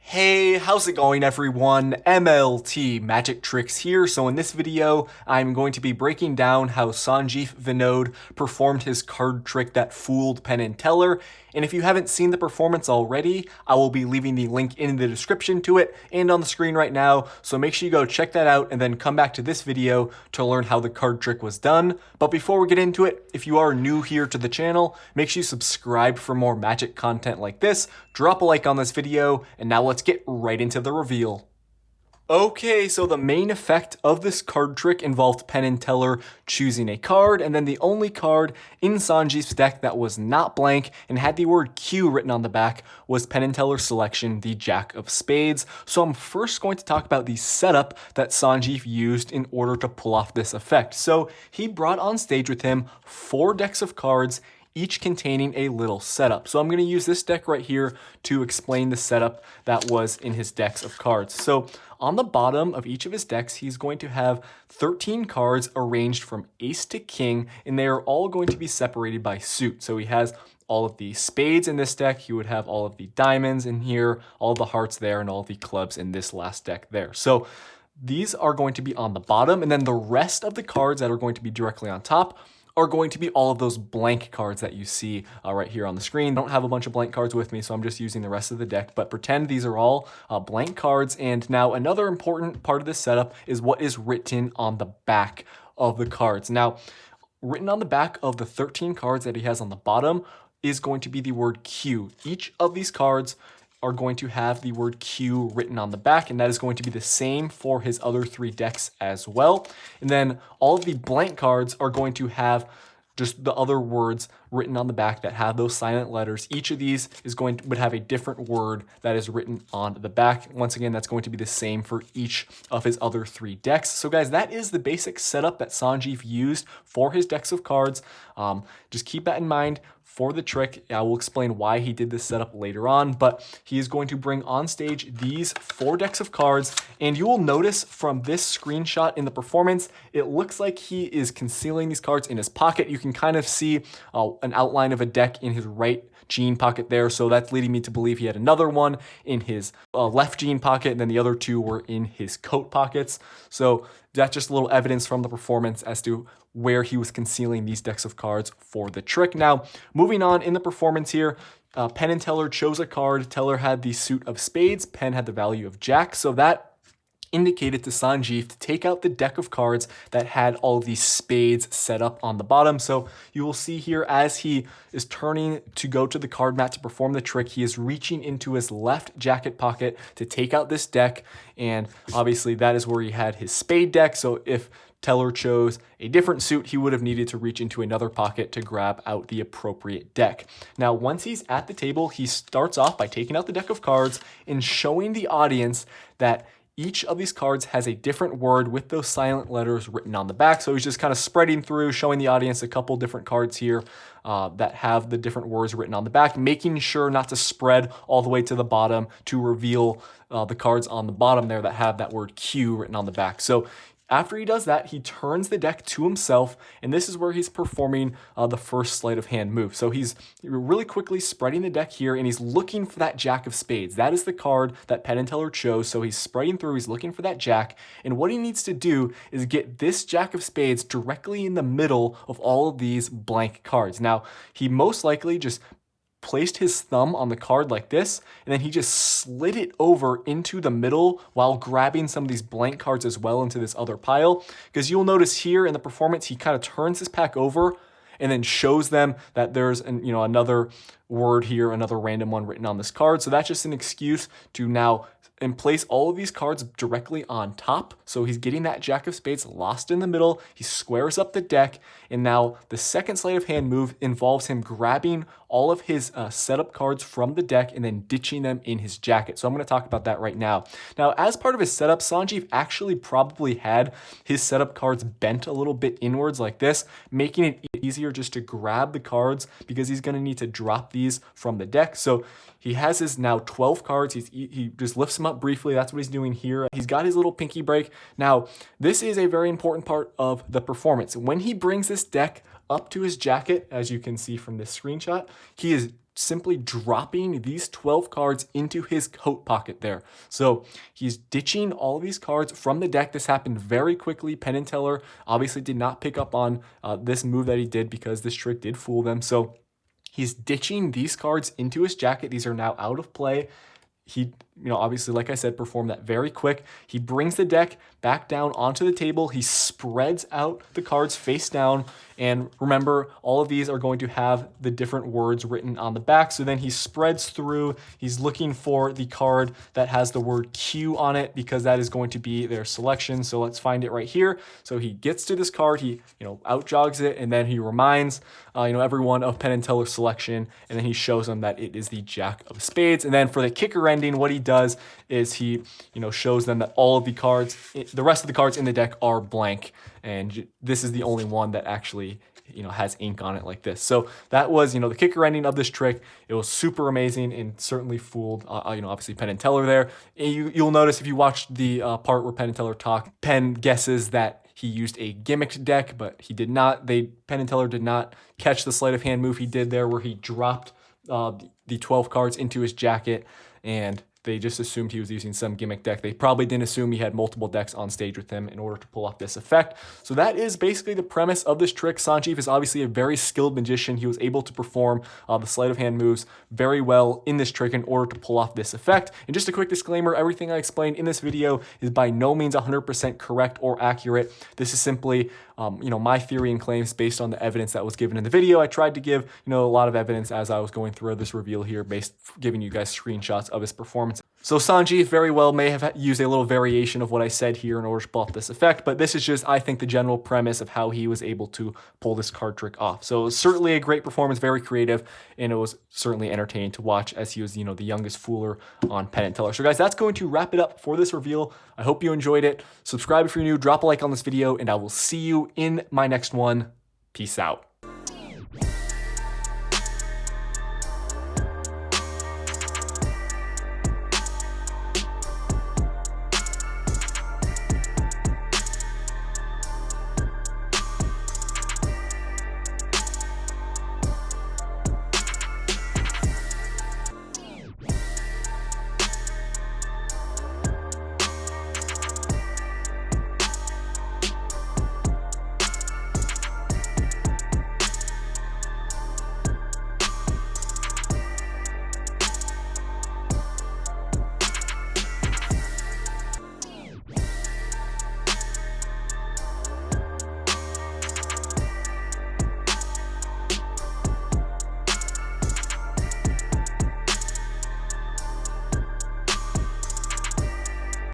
Hey, how's it going everyone? MLT Magic Tricks here. So in this video, I'm going to be breaking down how Sanjeev Vinodh performed his card trick that fooled Penn Teller. And if you haven't seen the performance already, I will be leaving the link in the description to it and on the screen right now. So make sure you go check that out and then come back to this video to learn how the card trick was done. But before we get into it, if you are new here to the channel, make sure you subscribe for more magic content like this. Drop a like on this video, and now let's get right into the reveal. Okay, so the main effect of this card trick involved Penn Teller choosing a card, and then the only card in Sanjeev's deck that was not blank and had the word Q written on the back was Penn Teller's selection, the Jack of Spades. So I'm first going to talk about the setup that Sanjeev used in order to pull off this effect. So he brought on stage with him 4 decks of cards, each containing a little setup. So I'm going to use this deck right here to explain the setup that was in his decks of cards. So on the bottom of each of his decks, he's going to have 13 cards arranged from ace to king, and they are all going to be separated by suit. So he has all of the spades in this deck, he would have all of the diamonds in here, all the hearts there, and all the clubs in this last deck there. So these are going to be on the bottom, and then the rest of the cards that are going to be directly on top are going to be all of those blank cards that you see right here on the screen. I don't have a bunch of blank cards with me, so I'm just using the rest of the deck, but pretend these are all blank cards. And now another important part of this setup is what is written on the back of the cards. Now, written on the back of the 13 cards that he has on the bottom is going to be the word Q. Each of these cards are going to have the word Q written on the back, and that is going to be the same for his other 3 decks as well. And then all of the blank cards are going to have just the other words written on the back that have those silent letters. Each of these would have a different word that is written on the back. Once again, that's going to be the same for each of his other 3 decks. So guys, that is the basic setup that Sanjeev used for his decks of cards. Just keep that in mind for the trick. I will explain why he did this setup later on, but he is going to bring on stage these 4 decks of cards, and you will notice from this screenshot in the performance, it looks like he is concealing these cards in his pocket. You can kind of see an outline of a deck in his right jean pocket there, so that's leading me to believe he had another one in his left jean pocket, and then the other 2 were in his coat pockets. So that's just a little evidence from the performance as to where he was concealing these decks of cards for the trick. Now, moving on in the performance here, Penn and Teller chose a card. Teller had the suit of spades, Penn had the value of jack, so that indicated to Sanjeev to take out the deck of cards that had all of these spades set up on the bottom. So you will see here as he is turning to go to the card mat to perform the trick, he is reaching into his left jacket pocket to take out this deck, and obviously that is where he had his spade deck. So if Teller chose a different suit, he would have needed to reach into another pocket to grab out the appropriate deck. Now, once he's at the table, he starts off by taking out the deck of cards and showing the audience that each of these cards has a different word with those silent letters written on the back. So he's just kind of spreading through, showing the audience a couple different cards here that have the different words written on the back, making sure not to spread all the way to the bottom to reveal the cards on the bottom there that have that word Q written on the back. So after he does that, he turns the deck to himself, and this is where he's performing the first sleight of hand move. So he's really quickly spreading the deck here, and he's looking for that jack of spades. That is the card that Penn Teller chose, so he's spreading through, he's looking for that jack, and what he needs to do is get this jack of spades directly in the middle of all of these blank cards. Now, he most likely just placed his thumb on the card like this, and then he just slid it over into the middle while grabbing some of these blank cards as well into this other pile. Because you'll notice here in the performance, he kind of turns his pack over and then shows them that there's another word here, another random one written on this card. So that's just an excuse to now and place all of these cards directly on top. So he's getting that jack of spades lost in the middle. He squares up the deck, and now the second sleight of hand move involves him grabbing all of his setup cards from the deck and then ditching them in his jacket. So I'm going to talk about that right now. Now, as part of his setup, Sanjeev actually probably had his setup cards bent a little bit inwards like this, making it easier just to grab the cards because he's going to need to drop these from the deck. So he has his now 12 cards. He just lifts them up briefly. That's what he's doing here. He's got his little pinky break. Now, this is a very important part of the performance. When he brings this deck up to his jacket, as you can see from this screenshot, he is simply dropping these 12 cards into his coat pocket there. So he's ditching all of these cards from the deck. This happened very quickly. Penn Teller obviously did not pick up on this move that he did because this trick did fool them. So he's ditching these cards into his jacket. These are now out of play. He, obviously, like I said, performed that very quick. He brings the deck back down onto the table. He spreads out the cards face down. And remember, all of these are going to have the different words written on the back. So then he spreads through. He's looking for the card that has the word Q on it because that is going to be their selection. So let's find it right here. So he gets to this card. He, out jogs it, and then he reminds, everyone of Penn Teller's selection. And then he shows them that it is the Jack of Spades. And then for the kicker ending, what he does is he, shows them that all of the cards, the rest of the cards in the deck are blank. And this is the only one that actually, has ink on it like this. So that was, the kicker ending of this trick. It was super amazing and certainly fooled, obviously Penn and Teller there. You'll notice if you watch the part where Penn and Teller talk, Penn guesses that he used a gimmicked deck, but he did not. Penn and Teller did not catch the sleight of hand move he did there where he dropped the 12 cards into his jacket, and they just assumed he was using some gimmick deck. They probably didn't assume he had multiple decks on stage with him in order to pull off this effect. So that is basically the premise of this trick. Sanjeev is obviously a very skilled magician. He was able to perform the sleight of hand moves very well in this trick in order to pull off this effect. And just a quick disclaimer, everything I explained in this video is by no means 100% correct or accurate. This is simply my theory and claims based on the evidence that was given in the video. I tried to give, a lot of evidence as I was going through this reveal here, giving you guys screenshots of his performance. So Sanjeev very well may have used a little variation of what I said here in order to pull off this effect, but this is just, I think, the general premise of how he was able to pull this card trick off. So it was certainly a great performance, very creative, and it was certainly entertaining to watch as he was, the youngest fooler on Penn and Teller. So guys, that's going to wrap it up for this reveal. I hope you enjoyed it. Subscribe if you're new, drop a like on this video, and I will see you in my next one. Peace out.